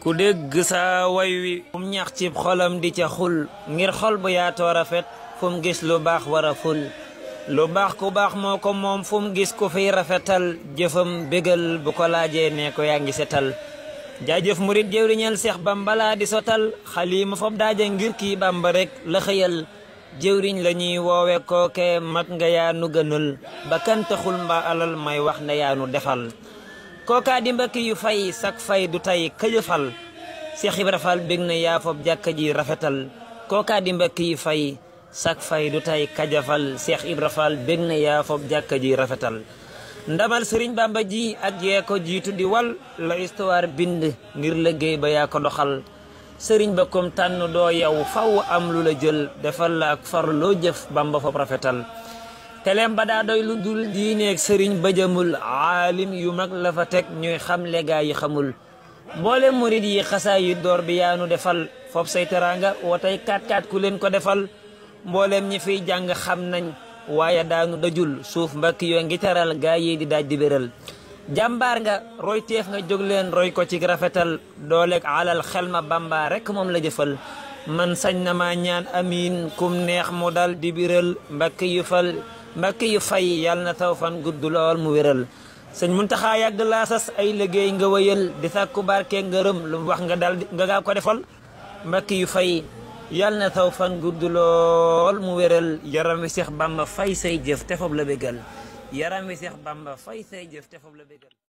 ku dégg saa way wi fum ñax ci xolam di ca xul ngir xol bu yaatoo rafet fum gis lu baax war a ful lu baax ku baax moo ko moom fum gis ku fiy rafetal jëfam bégal bu ko laajee ne ko yaa ngi setal jaajëf murit jëwriñal Seex Bamba laa di sotal xalima fob daaja ngir kii Bamba rek la xëyal jëwriñ la ñuy woowe kooke mat nga yaanu gënal ba kan taxul mbaa alal may wax ne yaanu defal kookaa di mbakki yu fay sak fay du tay këjëfal Seex Ibra Faal bég na yaa fob jàkka ji rafetal kookaa di mbakki yu fay sak fay du tay kajafal Seex Ibra Faal bég na yaa fob jàkka ji rafetal ndamal sëriñ Bamba ji ak yee ko jiitu di wal la histoire bind ngir liggéey ba yaa ko doxal sëriñ ba kom tànn doo yow faw am lu la jël defal la ak far loo jëf Bamba fob rafetal telem ba daa doy lu dul diineeg sëriñ ba jëmul aalim yu mag la fa teg ñuy xam legaa yi xamul mboolem murid yi xasaa yi door bi yaanu defal fob say teraanga watay 4-4 ku leen ko defal mboolem ñi fiy jàng xam nañ waaye daanu dajul suuf mbakki yoo ngi teral gaa yi di daaj di béral jàmbaar nga roy teef nga jóg leen roy ko ci rafetal dooleeg alal xel ma Bamba rek moom la jëfal man sañ na ma ñaan amiin kum neex mu dal di biral mbakki yu fay yàlla na taw fan gudd lool mu wéral sëñ Muntaxa yàgg laa sas ay liggéey nga wëyal di sàkku barke ngërëm lu mu wax nga dal nga gaa ko defal mbakki yu fay yàlla na taw fan gudd lool mu wéral yaram wi Seex Bamba fay say jëf te fob la bégal yaram wi Seex Bamba fay say jëf te fob la bégal